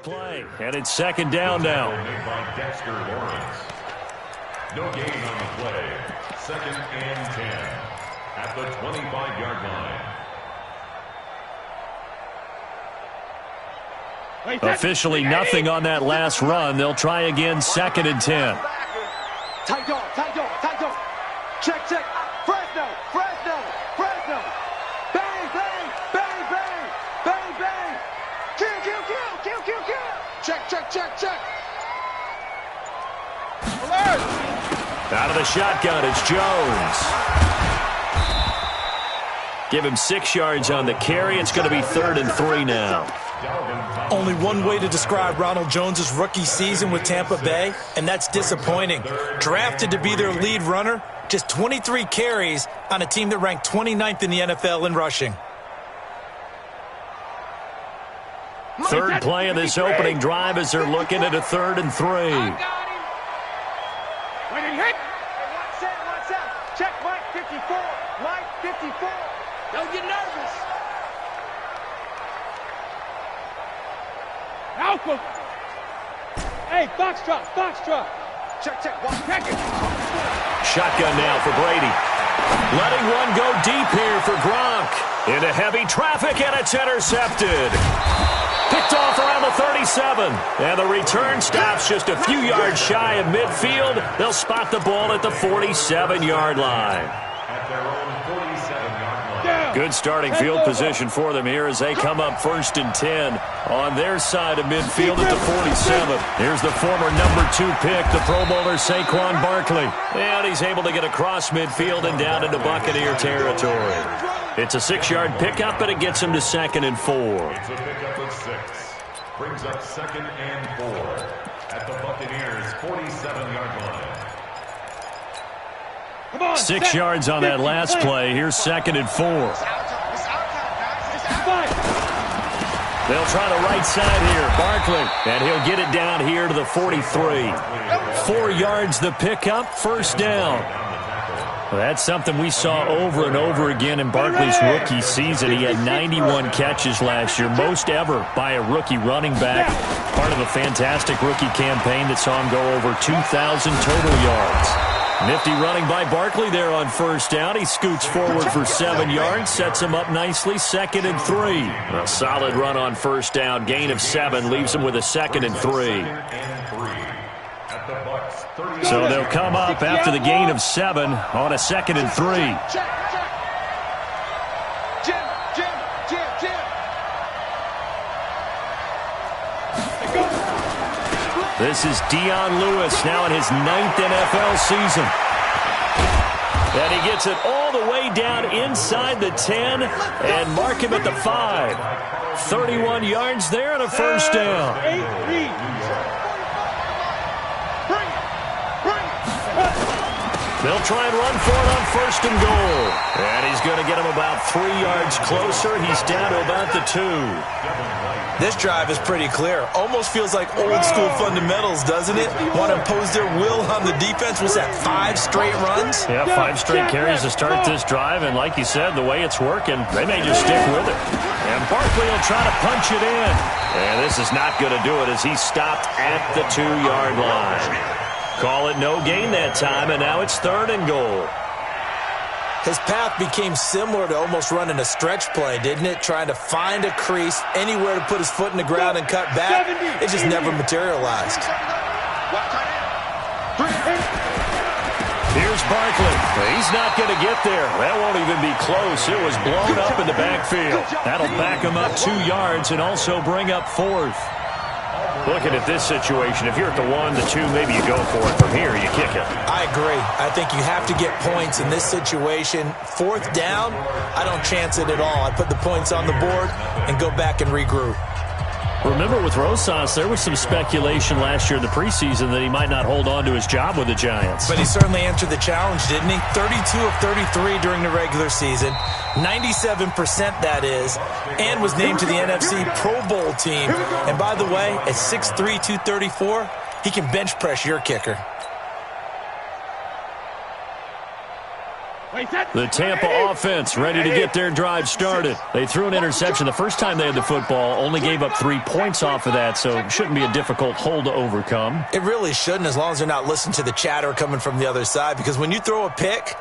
Play, and it's second down now. No gain on the play. Second and 10 at the 25-yard line. Officially nothing on that last run. They'll try again, second and 10. Tight dog. Check. Fresno. Bang. Kill. Alert. Out of the shotgun, it's Jones. Give him 6 yards on the carry. It's going to be 3rd and 3 now. Only one way to describe Ronald Jones' rookie season with Tampa Bay, and that's disappointing. Drafted to be their lead runner, just 23 carries on a team that ranked 29th in the NFL in rushing. Third play of this opening drive as they're looking at a 3rd and 3. Waiting hit. Watch out. Check Mike 54. Don't get nervous. Alpha. Hey, Foxtrot. Check. Check it. Shotgun now for Brady. Letting one go deep here for Gronk. Into heavy traffic, and it's intercepted. Picked off around the 37. And the return stops just a few yards shy of midfield. They'll spot the ball at the 47-yard line. At their own 47-yard line. Good starting field position for them here as they come up 1st and 10 on their side of midfield at the 47. Here's the former number 2 pick, the Pro Bowler Saquon Barkley. And he's able to get across midfield and down into Buccaneer territory. It's a 6-yard pickup, but it gets him to 2nd and 4. It's a pickup of 6. Brings up 2nd and 4 at the Buccaneers' 47-yard line. 6 yards on that last play. Here's 2nd and 4. They'll try the right side here. Barkley, and he'll get it down here to the 43. 4 yards the pickup, 1st down. Well, that's something we saw over and over again in Barkley's rookie season. He had 91 catches last year, most ever by a rookie running back. Part of a fantastic rookie campaign that saw him go over 2,000 total yards. Nifty running by Barkley there on 1st down. He scoots forward for 7 yards, sets him up nicely, 2nd and 3. A solid run on 1st down, gain of 7, leaves him with a 2nd and 3. So they'll come up after the gain of 7 on a 2nd and 3. Jim. This is Dion Lewis now in his 9th NFL season. And he gets it all the way down inside the 10 and mark him at the 5. 31 yards there and a 1st down. They'll try and run for it on 1st and goal. And he's going to get him about 3 yards closer. He's down to about the 2. This drive is pretty clear. Almost feels like old school fundamentals, doesn't it? Want to impose their will on the defense. Was that 5 straight runs? Yeah, 5 straight carries to start this drive. And like you said, the way it's working, they may just stick with it. And Barkley will try to punch it in. And this is not going to do it as he's stopped at the 2-yard line. Call it no gain that time, and now it's 3rd and goal. His path became similar to almost running a stretch play, didn't it? Trying to find a crease, anywhere to put his foot in the ground and cut back. It just never materialized. Here's Barkley. He's not going to get there. That won't even be close. It was blown up in the backfield. That'll back him up 2 yards and also bring up 4th. Looking at this situation, if you're at the 1, the 2, maybe you go for it. From here, you kick it. I agree. I think you have to get points in this situation. 4th down, I don't chance it at all. I put the points on the board and go back and regroup. Remember with Rosas, there was some speculation last year in the preseason that he might not hold on to his job with the Giants. But he certainly answered the challenge, didn't he? 32 of 33 during the regular season. 97% that is, and was named to the NFC Pro Bowl team. And by the way, at 6'3", 234, he can bench press your kicker. The Tampa offense ready to get their drive started. They threw an interception the first time they had the football, only gave up 3 points off of that, so it shouldn't be a difficult hole to overcome. It really shouldn't, as long as they're not listening to the chatter coming from the other side, because when you throw a pick,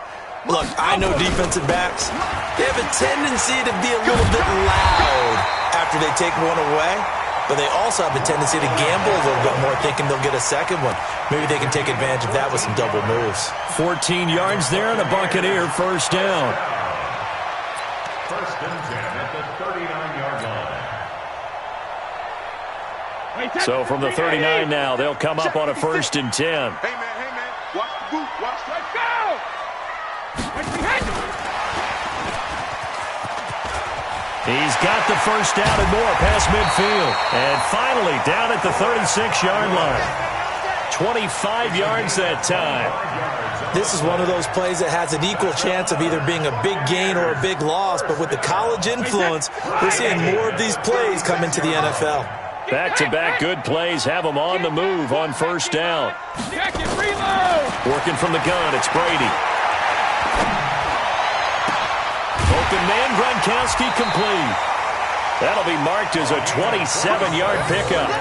look, I know defensive backs, they have a tendency to be a little bit loud after they take one away, but they also have a tendency to gamble a little bit more, thinking they'll get a second one. Maybe they can take advantage of that with some double moves. 14 yards there and a Buccaneer first down. First and 10 at the 39-yard line. So from the 39 now, they'll come up on a first and 10. Hey, man, watch the boot, watch. Let's go! He's got the first down and more past midfield. And finally down at the 36-yard line. 25 yards that time. This is one of those plays that has an equal chance of either being a big gain or a big loss, but with the college influence, we're seeing more of these plays come into the NFL. Back-to-back good plays have them on the move on first down. Working from the gun, it's Brady. Open man, Gronkowski complete. That'll be marked as a 27-yard pickup.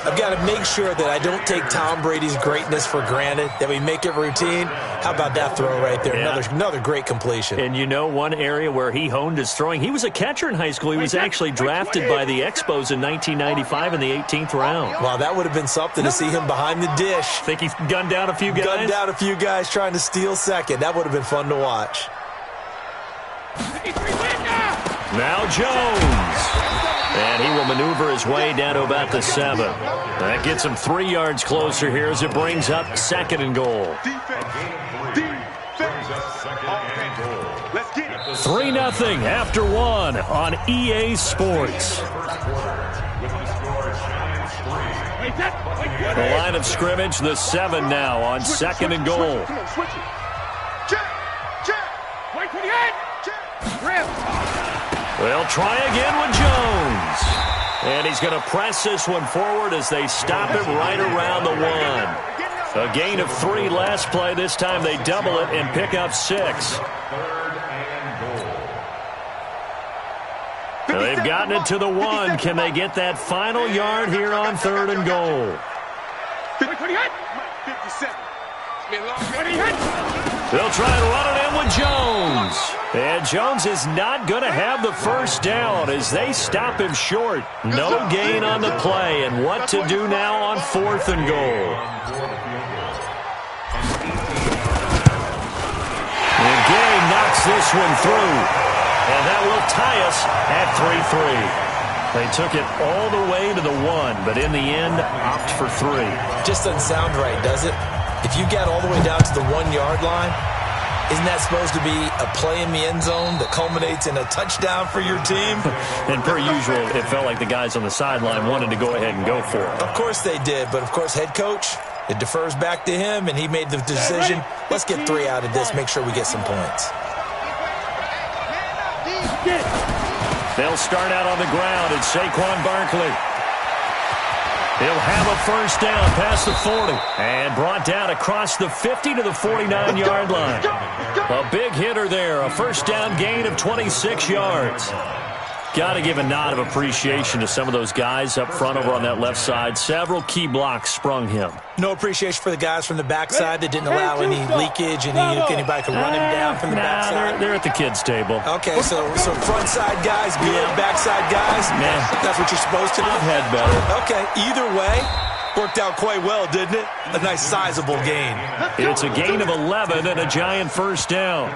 I've got to make sure that I don't take Tom Brady's greatness for granted, that we make it routine. How about that throw right there? Yeah. Another great completion. And you know one area where he honed his throwing? He was a catcher in high school. He was actually drafted by the Expos in 1995 in the 18th round. Wow, that would have been something to see him behind the dish. Think he gunned down a few guys? Gunned down a few guys trying to steal second. That would have been fun to watch. Now Jones. And he will maneuver his way down to about the 7. That gets him 3 yards closer here as it brings up second and goal. 3-0 after 1 on EA Sports. The line of scrimmage, the 7 now on second and goal. They'll try again with Jones. And he's going to press this one forward as they stop him right around the 1. A gain of 3 last play. This time they double it and pick up 6. They've gotten it to the 1. Can they get that final yard here on third and goal? They'll try and run it in with Jones. And Jones is not going to have the first down as they stop him short. No gain on the play. And what to do now on fourth and goal? And Gay knocks this one through. And that will tie us at 3-3. They took it all the way to the 1, but in the end, opt for 3. Just doesn't sound right, does it? If you get all the way down to the 1-yard line, isn't that supposed to be a play in the end zone that culminates in a touchdown for your team? And per usual, it felt like the guys on the sideline wanted to go ahead and go for it. Of course they did, but of course head coach, it defers back to him, and he made the decision, let's get 3 out of this, make sure we get some points. They'll start out on the ground. It's Saquon Barkley. He'll have a first down past the 40 and brought down across the 50 to the 49-yard line. A big hitter there, a first down gain of 26 yards. Got to give a nod of appreciation to some of those guys up front over on that left side. Several key blocks sprung him. No appreciation for the guys from the backside that didn't allow any leakage and anybody could run him down from the backside. They're at the kids' table. Okay, so front side guys beat backside guys? Man, that's what you're supposed to do? I've had better. Okay, either way, worked out quite well, didn't it? A nice sizable gain. It's a gain of 11 and a giant first down.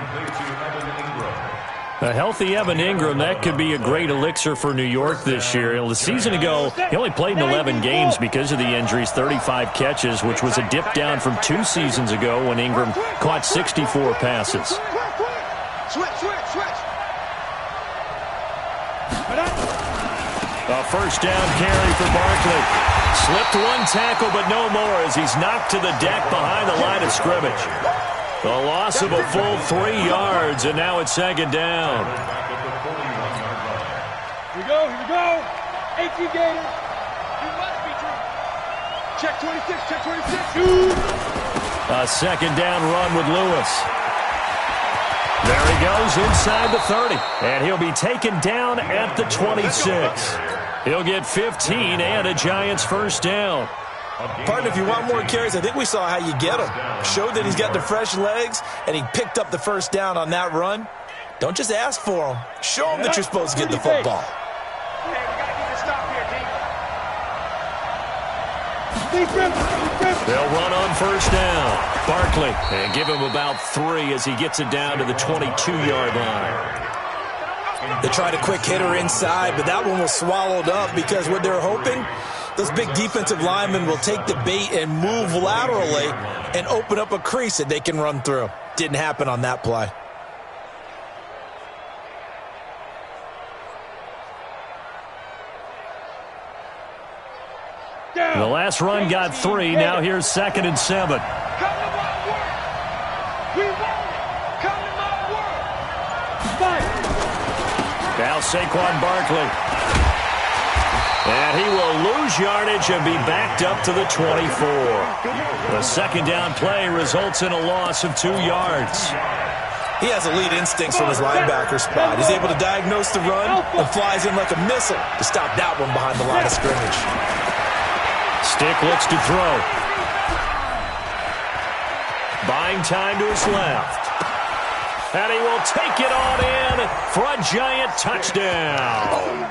A healthy Evan Ingram, that could be a great elixir for New York this year. The season ago, he only played in 11 games because of the injuries, 35 catches, which was a dip down from 2 seasons ago when Ingram caught 64 passes. A first down carry for Barkley. Slipped one tackle, but no more as he's knocked to the deck behind the line of scrimmage. The loss of a full 3 yards, and now it's second down. Here we go. 18 Gators. You must be true. Check 26. A second down run with Lewis. There he goes inside the 30, and he'll be taken down at the 26. He'll get 15 and a Giants first down. Partner, if you want more carries, I think we saw how you get him. Showed that he's got the fresh legs, and he picked up the first down on that run. Don't just ask for him. Show him that you're supposed to get the football. They'll run on first down. Barkley, and give him about 3 as he gets it down to the 22-yard line. They tried a quick hitter inside, but that one was swallowed up because what they're hoping, those big defensive linemen will take the bait and move laterally and open up a crease that they can run through. Didn't happen on that play. The last run got 3. Now here's 2nd and 7. Come to my work. We want it. Come to my work. Fight. Now Saquon Barkley. And he will lose yardage and be backed up to the 24. The second down play results in a loss of 2 yards. He has elite instincts from his linebacker spot. He's able to diagnose the run and flies in like a missile to stop that one behind the line of scrimmage. Stick looks to throw. Buying time to his left. And he will take it on in for a Giant touchdown.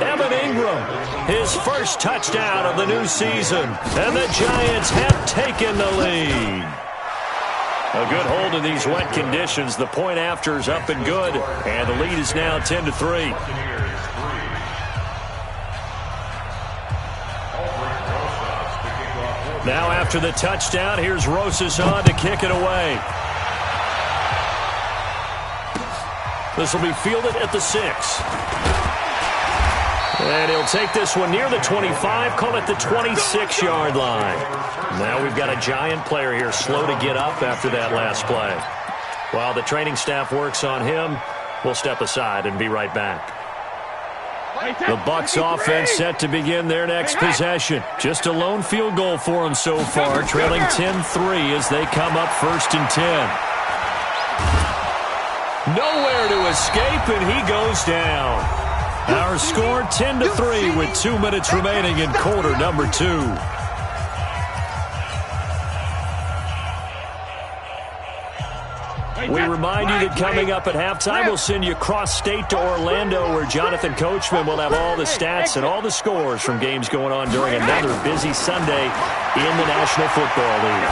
Evan Ingram, his first touchdown of the new season. And the Giants have taken the lead. A good hold in these wet conditions. The point after is up and good. And the lead is now 10-3. Now after the touchdown, here's Rosas on to kick it away. This will be fielded at the 6. And he'll take this one near the 25, call it the 26-yard line. Now we've got a Giant player here slow to get up after that last play. While the training staff works on him, we'll step aside and be right back. The Bucs offense set to begin their next possession. Just a lone field goal for them so far, trailing 10-3 as they come up 1st and 10. Nowhere to escape, and he goes down. Our score 10-3 with 2 minutes remaining in quarter number 2. We remind you that coming up at halftime, we'll send you cross-state to Orlando, where Jonathan Coachman will have all the stats and all the scores from games going on during another busy Sunday in the National Football League.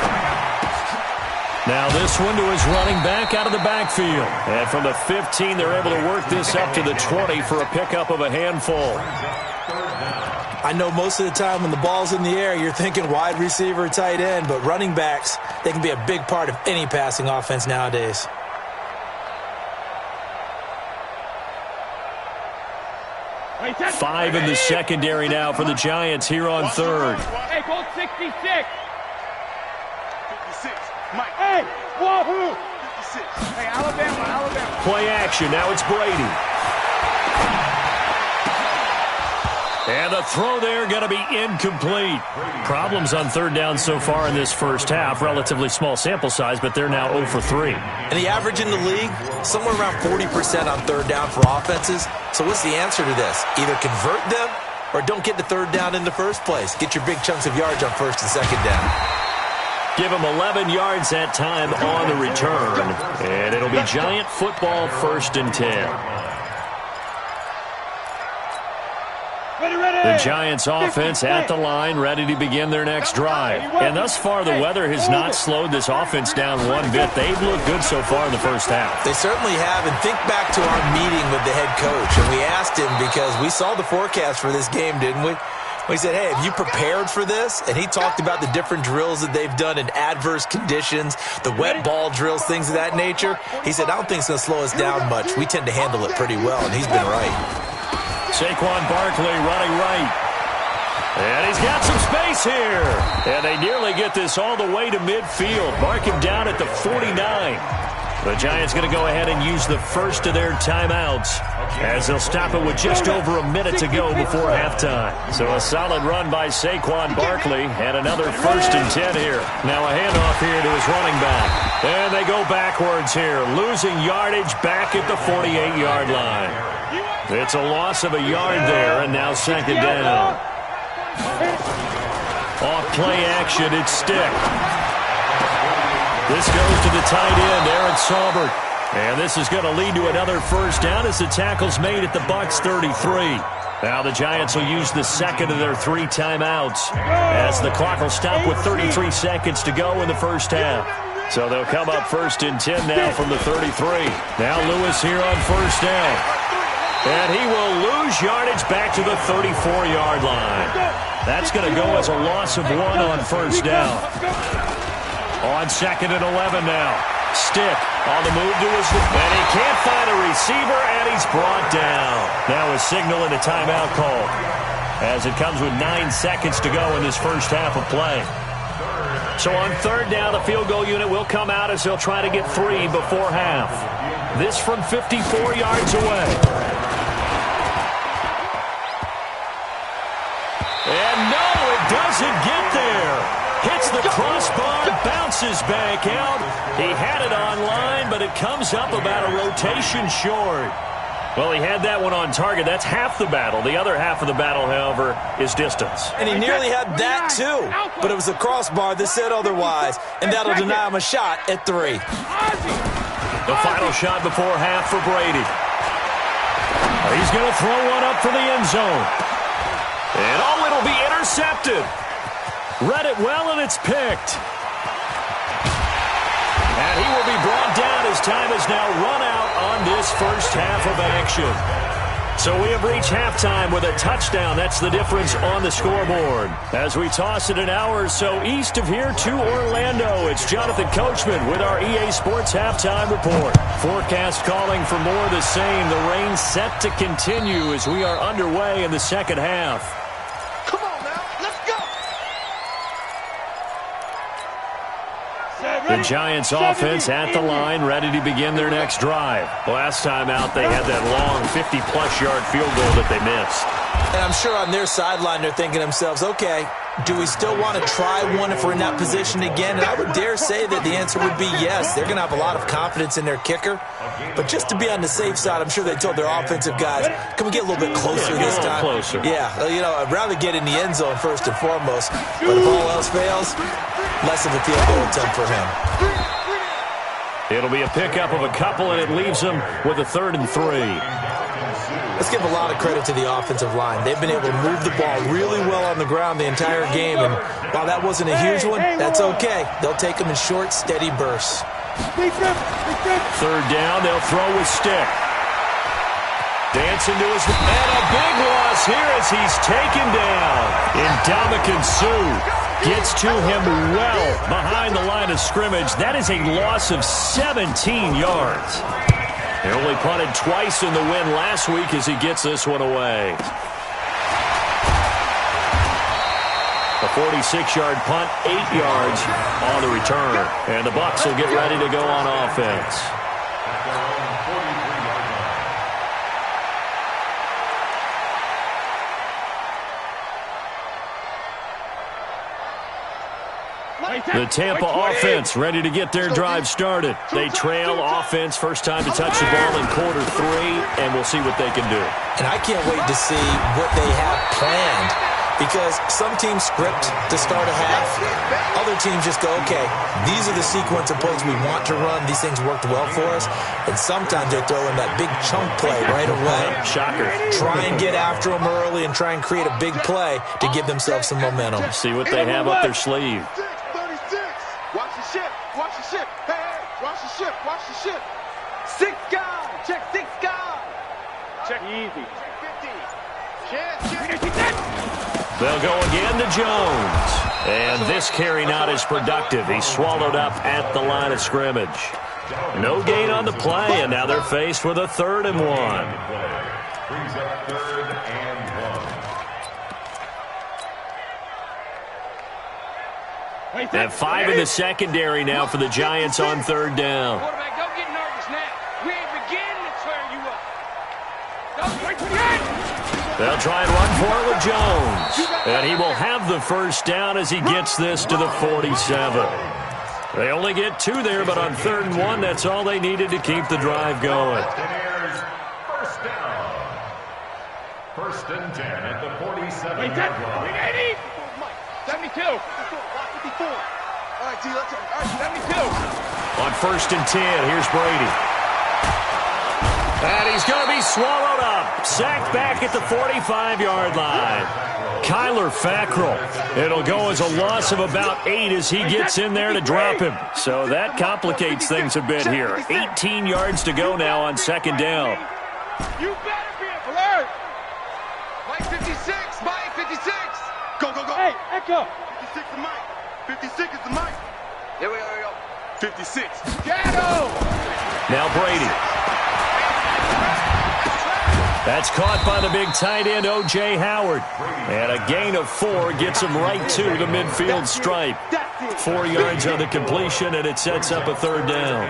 Now this one to his running back out of the backfield. And from the 15, they're able to work this up to the 20 for a pickup of a handful. I know most of the time when the ball's in the air, you're thinking wide receiver, tight end, but running backs, they can be a big part of any passing offense nowadays. Five in the secondary now for the Giants here on 3rd. Hey, go 66. 56. Mike. Hey, wahoo. 56. Hey, Alabama. Play action. Now it's Brady. And the throw there going to be incomplete. Problems on 3rd down so far in this first half. Relatively small sample size, but they're now 0 for 3. And the average in the league, somewhere around 40% on 3rd down for offenses. So what's the answer to this? Either convert them or don't get to 3rd down in the first place. Get your big chunks of yards on 1st and 2nd down. Give him 11 yards that time on the return. And it'll be Giant football 1st and 10. The Giants offense at the line, ready to begin their next drive. And thus far, the weather has not slowed this offense down one bit. They've looked good so far in the first half. They certainly have. And think back to our meeting with the head coach. And we asked him because we saw the forecast for this game, didn't we? We said, hey, have you prepared for this? And he talked about the different drills that they've done in adverse conditions, the wet ball drills, things of that nature. He said, I don't think it's going to slow us down much. We tend to handle it pretty well, and he's been right. Saquon Barkley running right. And he's got some space here. And they nearly get this all the way to midfield. Mark him down at the 49. The Giants going to go ahead and use the first of their timeouts as they'll stop it with just over a minute to go before halftime. So a solid run by Saquon Barkley and another 1st and 10 here. Now a handoff here to his running back. And they go backwards here, losing yardage back at the 48-yard line. It's a loss of a yard there, and now 2nd down. Off play action, it's Stick. This goes to the tight end, Aaron Saubert. And this is going to lead to another 1st down as the tackle's made at the Bucs 33. Now the Giants will use the 2nd of their 3 timeouts as the clock will stop with 33 seconds to go in the 1st half. So they'll come up 1st and 10 now from the 33. Now Lewis here on 1st down. And he will lose yardage back to the 34-yard line. That's going to go as a loss of 1 on 1st down. On 2nd and 11 now. Stick on the move to his left. And he can't find a receiver, and he's brought down. Now a signal and a timeout call as it comes with 9 seconds to go in this 1st half of play. So on 3rd down, the field goal unit will come out as they'll try to get 3 before half. This from 54 yards away. And no, it doesn't get there. Hits the crossbar, bounces back out. He had it on line, but it comes up about a rotation short. Well, he had that one on target. That's half the battle. The other half of the battle, however, is distance. And he nearly had that, too. But it was a crossbar that said otherwise, and that'll deny him a shot at 3. The final shot before half for Brady. He's going to throw one up for the end zone. And, oh, it'll be intercepted. Read it well, and it's picked. And he will be brought down as time has now run out on this 1st half of action. So we have reached halftime with a touchdown. That's the difference on the scoreboard. As we toss it an hour or so east of here to Orlando, it's Jonathan Coachman with our EA Sports Halftime Report. Forecast calling for more of the same. The rain set to continue as we are underway in the 2nd half. The Giants offense at the line, ready to begin their next drive. Last time out, they had that long 50-plus yard field goal that they missed. And I'm sure on their sideline, they're thinking to themselves, okay, do we still want to try one if we're in that position again? And I would dare say that the answer would be yes. They're going to have a lot of confidence in their kicker. But just to be on the safe side, I'm sure they told their offensive guys, can we get a little bit closer this time? Closer. Yeah, you know, I'd rather get in the end zone first and foremost. But if all else fails, less of a field goal attempt for him. It'll be a pickup of a couple, and it leaves them with a 3rd and 3. Let's give a lot of credit to the offensive line. They've been able to move the ball really well on the ground the entire game, and while that wasn't a huge one, that's okay. They'll take them in short, steady bursts. 3rd down, they'll throw with Stick. Dancing to his... And a big loss here as he's taken down. Ndamukong Suh gets to him well behind the line of scrimmage. That is a loss of 17 yards. He only punted twice in the win last week as he gets this one away. A 46-yard punt, 8 yards on the return. And the Bucs will get ready to go on offense. The Tampa offense ready to get their drive started. They trail offense, first time to touch the ball in quarter 3, and we'll see what they can do. And I can't wait to see what they have planned, because some teams script to start a half. Other teams just go, okay, these are the sequence of plays we want to run. These things worked well for us. And sometimes they throw in that big chunk play right away. Shocker. Try and get after them early and try and create a big play to give themselves some momentum. See what they have up their sleeve. Watch the ship. Watch the ship. Hey, watch the ship. Watch the ship. 6 guys. Check 6 guys. Check easy. Check 50. Check. They'll go again to Jones. And this carry not as productive. He's swallowed up at the line of scrimmage. No gain on the play, and now they're faced with a 3rd and 1. Brings up 3rd and 1. And 5 in the secondary now for the Giants on 3rd down. Quarterback, go get They'll try and run for it with Jones. And he will have the first down as he gets this to the 47. They only get 2 there, but on 3rd and 1, that's all they needed to keep the drive going. First down. 1st and 10 at the 47. 72. 54. All right, T, let's go. All right, 72. On 1st and 10, here's Brady. And he's going to be swallowed up. Sacked back at the 45-yard line. Kyler Fackrell. It'll go as a loss of about 8 as he gets in there to drop him. So that complicates things a bit here. 18 yards to go now on 2nd down. You better be alert. Mike 56. Mike 56. Go, go, go. Hey, Echo. 56 is Mike. 56 is the Mike. Here we go. 56. Gatto. Now Brady. That's caught by the big tight end, O.J. Howard. And a gain of 4 gets him right to the midfield stripe. 4 yards on the completion, and it sets up a 3rd down.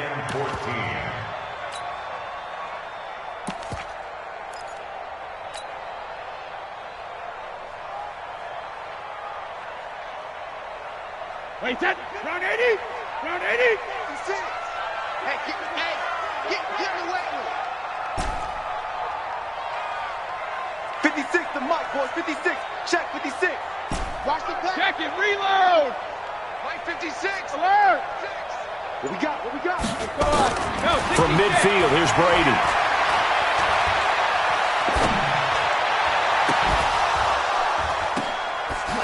Wait, that round 80. Round 80. Hey, get away with it. 56 to Mike, boys. 56. Check 56. Watch the play. Check it. Reload. Mike 56. Alert. What we got? What we got? Go. From midfield, here's Brady.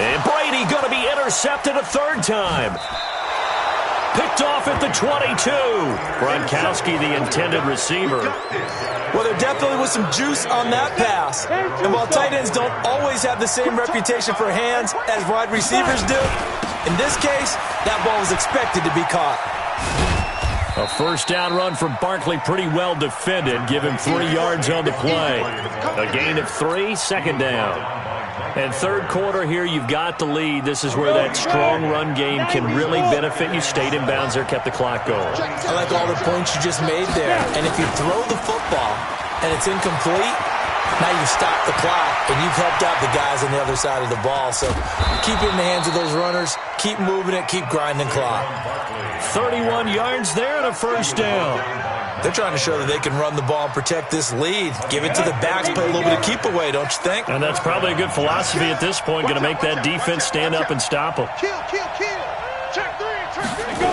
And Brady going to be intercepted a 3rd time. Picked off at the 22. Gronkowski, the intended receiver. Well, there definitely was some juice on that pass. And while tight ends don't always have the same reputation for hands as wide receivers do, in this case, that ball was expected to be caught. A 1st down run from Barkley, pretty well defended. Give him 3 yards on the play. A gain of 3, 2nd down. And 3rd quarter here, you've got the lead. This is where that strong run game can really benefit you. Stayed in bounds there, kept the clock going. I like all the points you just made there. And if you throw the football and it's incomplete, now you stop the clock and you've helped out the guys on the other side of the ball. So keep it in the hands of those runners. Keep moving it. Keep grinding clock. 31 yards there and a 1st down. They're trying to show that they can run the ball and protect this lead. Give it to the backs, play a little bit of keep away, don't you think? And that's probably a good philosophy at this point, going to make that defense stand up and stop them. Kill. Check 3. Go.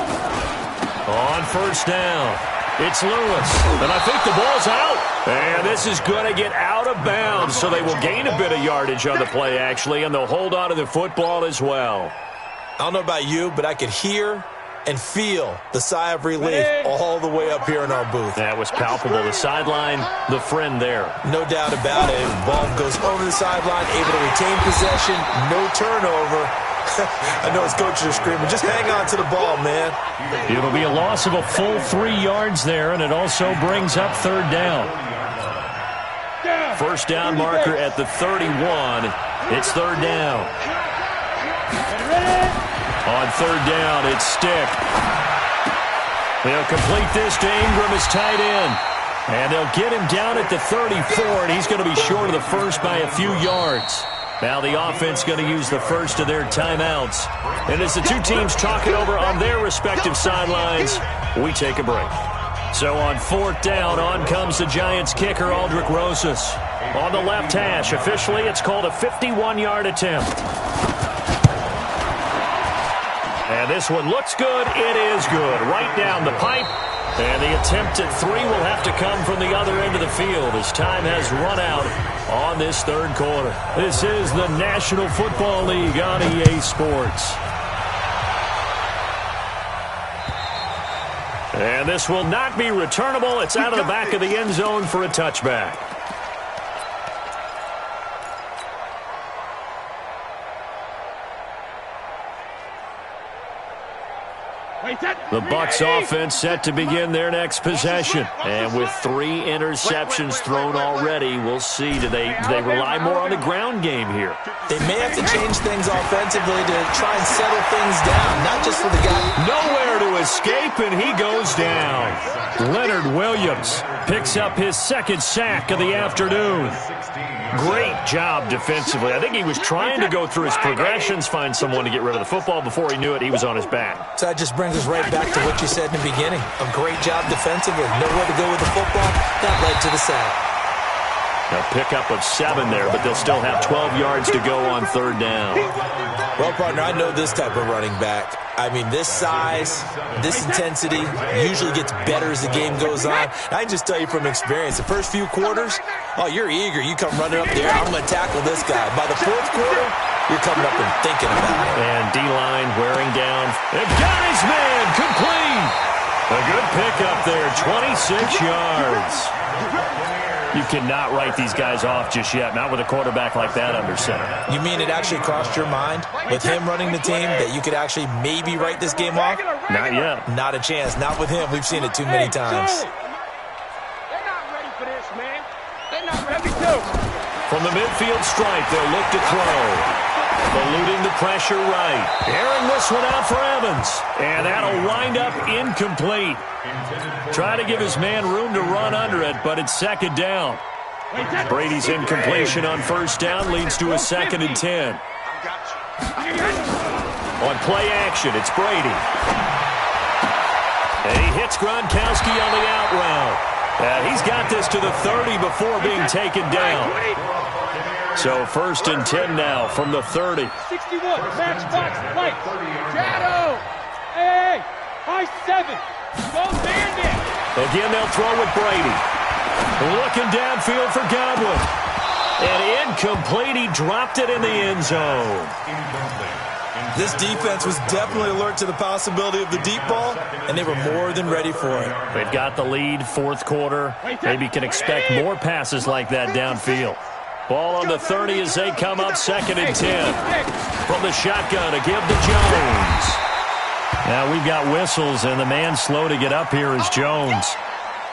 On 1st down, it's Lewis. And I think the ball's out. And this is going to get out of bounds, so they will gain a bit of yardage on the play, actually, and they'll hold on to the football as well. I don't know about you, but I could hear and feel the sigh of relief all the way up here in our booth. That was palpable. The sideline, the friend there. No doubt about it. The ball goes over the sideline, able to retain possession, no turnover. I know his coaches are screaming, just hang on to the ball, man. It'll be a loss of a full 3 yards there, and it also brings up 3rd down. 1st down marker at the 31. It's 3rd down. On 3rd down, it's Stick. They'll complete this to Ingram as tight end. And they'll get him down at the 34, and he's going to be short of the 1st by a few yards. Now the offense going to use the 1st of their timeouts. And as the 2 teams talk it over on their respective sidelines, we take a break. So on 4th down, on comes the Giants kicker, Aldrick Rosas. On the left hash, officially it's called a 51-yard attempt. And this one looks good. It is good. Right down the pipe. And the attempt at 3 will have to come from the other end of the field as time has run out on this 3rd quarter. This is the National Football League on EA Sports. And this will not be returnable. It's out of the back of the end zone for a touchback. The Bucs offense set to begin their next possession. And with 3 interceptions thrown already, we'll see. Do they rely more on the ground game here? They may have to change things offensively to try and settle things down, not just for the guy. Nowhere to escape, and he goes down. Leonard Williams picks up his 2nd sack of the afternoon. Great job defensively. I think he was trying to go through his progressions, find someone to get rid of the football. Before he knew it, he was on his back. So that just brings us right back to what you said in the beginning. A great job defensively. Nowhere to go with the football. That led to the sack. A pickup of 7 there, but they'll still have 12 yards to go on 3rd down. Well, partner, I know this type of running back. I mean, this size, this intensity usually gets better as the game goes on. I can just tell you from experience, the first few quarters, oh, you're eager. You come running up there, I'm going to tackle this guy. By the 4th quarter, you're coming up and thinking about it. And D-line wearing down. They've got his man complete. A good pickup there, 26 yards. You cannot write these guys off just yet, not with a quarterback like that under center. You mean it actually crossed your mind with him running the team that you could actually maybe write this game off? Not yet. Not a chance. Not with him. We've seen it too many times. They're not ready for this, man. They're not ready to. From the midfield stripe, they'll look to throw. Eluding the pressure right. Airing this one out for Evans. And that'll wind up incomplete. Try to give his man room to run under it, but it's 2nd down. Brady's incompletion on 1st down leads to a 2nd and 10. On play action, it's Brady. And he hits Gronkowski on the out route. He's got this to the 30 before being taken down. So 1st and 10 now from the 30. 61, matchbox, light. Shadow. Hey, high 7. Go Bandit. Again, they'll throw with Brady. Looking downfield for Godwin. And incomplete. He dropped it in the end zone. This defense was definitely alert to the possibility of the deep ball, and they were more than ready for it. They've got the lead, 4th quarter. Maybe can expect more passes like that downfield. Ball on the 30 as they come up, 2nd and 10. From the shotgun to give to Jones. Now we've got whistles, and the man slow to get up here is Jones.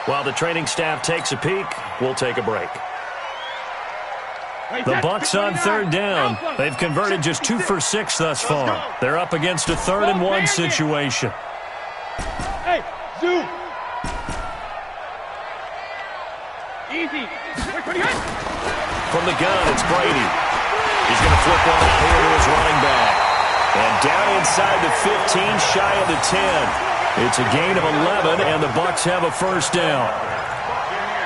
While the training staff takes a peek, we'll take a break. The Bucs on 3rd down. They've converted just 2 for 6 thus far. They're up against a 3rd and 1 situation. Hey, zoom. Easy. From the gun, it's Brady. He's going to flip one out here to his running back. And down inside the 15, shy of the 10. It's a gain of 11, and the Bucs have a 1st down.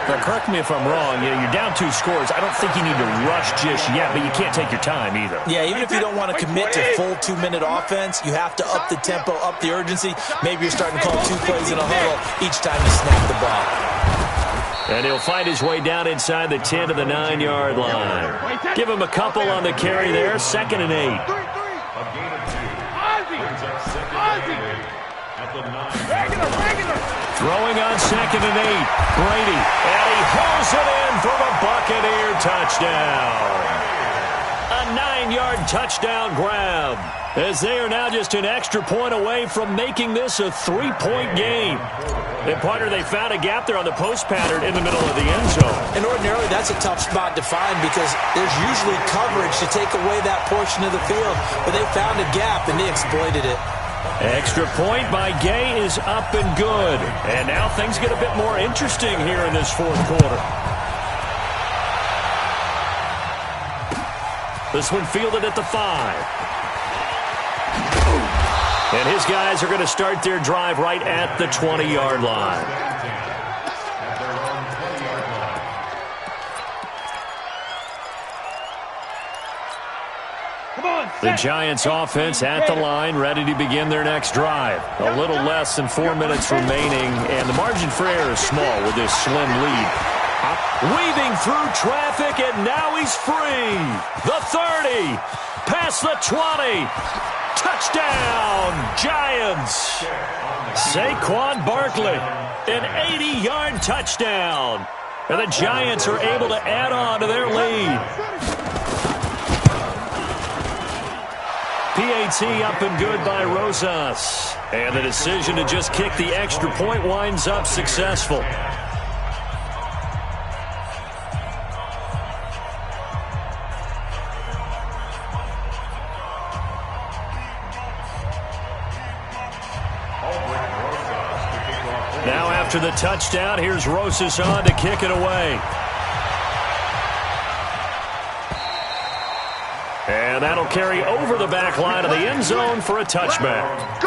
Now, correct me if I'm wrong. You're down 2 scores. I don't think you need to rush just yet, but you can't take your time either. Yeah, even if you don't want to commit to full 2-minute offense, you have to up the tempo, up the urgency. Maybe you're starting to call 2 plays in a huddle each time you snap the ball. And he'll find his way down inside the 10 to the 9-yard line. Give him a couple on the carry there, 2nd and 8. Throwing on 2nd and 8. Brady, and he hauls it in for the Buccaneer touchdown. A 9-yard touchdown grab, as they are now just an extra point away from making this a 3-point game. And, partner, they found a gap there on the post pattern in the middle of the end zone. And ordinarily, that's a tough spot to find because there's usually coverage to take away that portion of the field. But they found a gap, and they exploited it. Extra point by Gay is up and good. And now things get a bit more interesting here in this 4th quarter. This one fielded at the 5. And his guys are going to start their drive right at the 20-yard line. The Giants offense at the line, ready to begin their next drive. A little less than 4 minutes remaining, and the margin for error is small with this slim lead. Weaving through traffic, and now he's free. The 30, past the 20. Touchdown, Giants. Saquon Barkley, an 80-yard touchdown. And the Giants are able to add on to their lead. PAT up and good by Rosas. And the decision to just kick the extra point winds up successful. Now after the touchdown, here's Rosas on to kick it away. And that'll carry over the back line of the end zone for a touchback.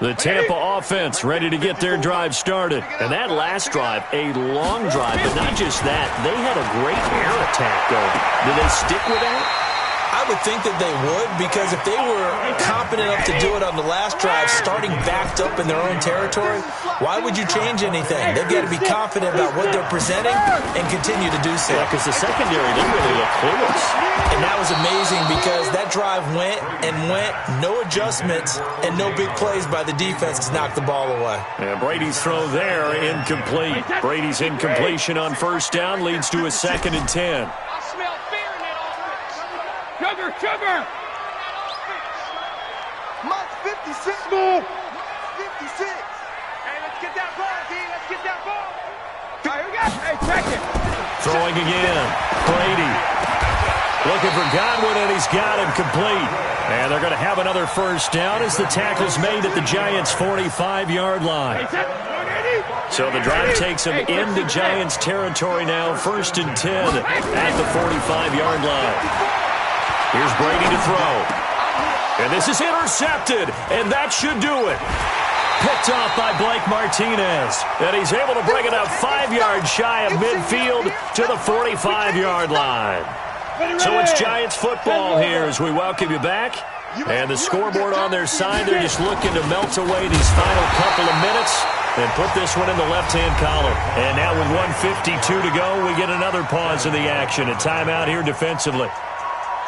The Tampa offense ready to get their drive started. And that last drive, a long drive, but not just that. They had a great air attack going. Did they stick with that? I would think that they would, because if they were competent enough to do it on the last drive, starting backed up in their own territory, why would you change anything? They've got to be confident about what they're presenting and continue to do so. Yeah, because the secondary didn't really look clueless. And that was amazing because that drive went and went, no adjustments and no big plays by the defense to knock the ball away. And Brady's throw there, incomplete. Brady's incompletion on first down leads to a 2nd and 10. Sugar! Mike 56. Move. 56. Hey, let's get that ball, D. Let's get that ball. All right, we got it. Hey, check it. Throwing again. Brady. Looking for Godwin, and he's got him complete. And they're going to have another first down as the tackle's made at the Giants' 45-yard line. So the drive takes them into Giants territory now, 1st and 10 at the 45-yard line. Here's Brady to throw. And this is intercepted, and that should do it. Picked off by Blake Martinez. And he's able to bring it up 5 yards shy of midfield to the 45-yard line. So it's Giants football here as we welcome you back. And the scoreboard on their side, they're just looking to melt away these final couple of minutes and put this one in the left-hand column. And now with 1:52 to go, we get another pause in the action. A timeout here defensively.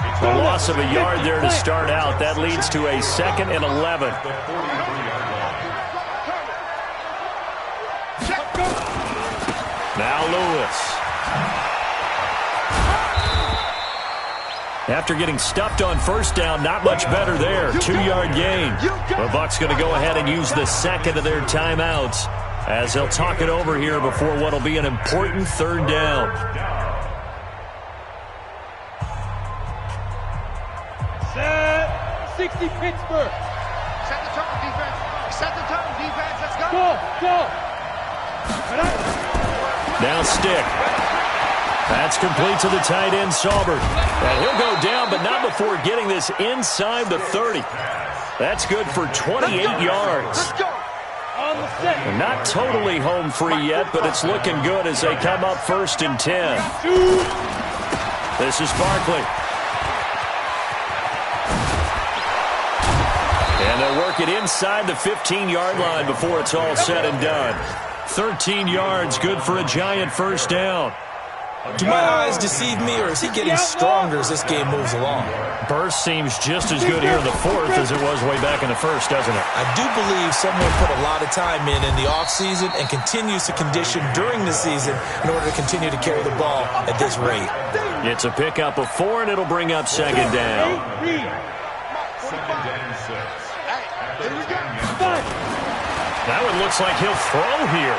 A loss of a yard there to start out. That leads to a 2nd and 11. Now Lewis. After getting stuffed on first down, not much better there. 2-yard gain. The Bucs going to go ahead and use the 2nd of their timeouts as they'll talk it over here before what will be an important 3rd down. 60 Pittsburgh. Set the tone, defense. Set the tone, defense. Let's go. Go. Now Stick. That's complete to the tight end, Saubert. And he'll go down, but not before getting this inside the 30. That's good for 28 yards. Let's go. And not totally home free yet, but it's looking good as they come up 1st and 10. This is Barkley. And they'll work it inside the 15-yard line before it's all said and done. 13 yards, good for a Giant first down. Do my eyes deceive me, or is he getting stronger as this game moves along? Burst seems just as good here in the 4th as it was way back in the 1st, doesn't it? I do believe someone put a lot of time in the offseason and continues to condition during the season in order to continue to carry the ball at this rate. It's a pickup of 4, and it'll bring up 2nd down. 2nd and 6. That one looks like he'll throw here.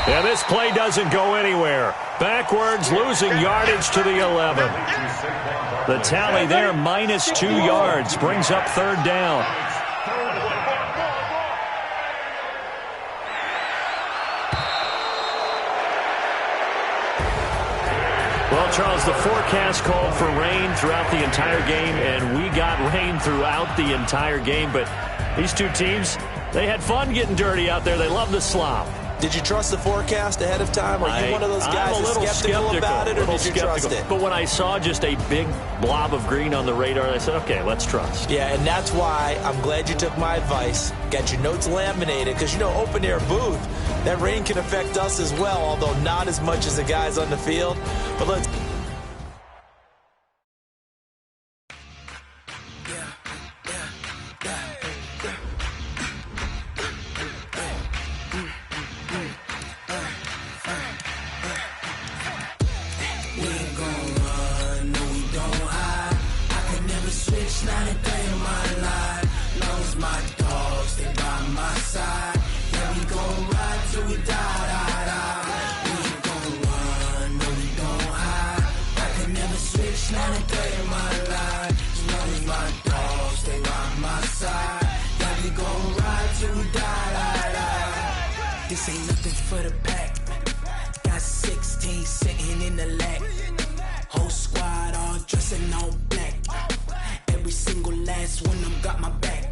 Yeah, this play doesn't go anywhere. Backwards, losing yardage to the 11. The tally there, -2 yards, brings up 3rd down. Well, Charles, the forecast called for rain throughout the entire game, and we got rain throughout the entire game. But these two teams, they had fun getting dirty out there. They love the slop. Did you trust the forecast ahead of time? Are you one of those guys that's skeptical about it, or did you trust it? But when I saw just a big blob of green on the radar, I said, okay, let's trust. Yeah, and that's why I'm glad you took my advice. Got your notes laminated, because, you know, open-air booth, that rain can affect us as well, although not as much as the guys on the field. But let's... This ain't nothing for the pack. Got 16 sitting in the lap. Whole squad all dressing all black. Every single last one of them got my back.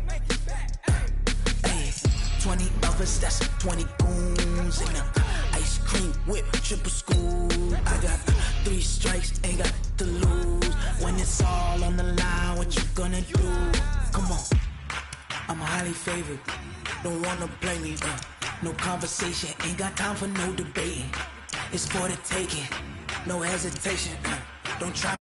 Hey, 20 of us, that's 20 goons in the ice cream whip, triple school. I got 3 strikes, ain't got to lose. When it's all on the line, what you gonna do? Come on, I'm highly favored. Don't wanna blame me. No conversation, ain't got time for no debating. It's for the taking, no hesitation. Don't try.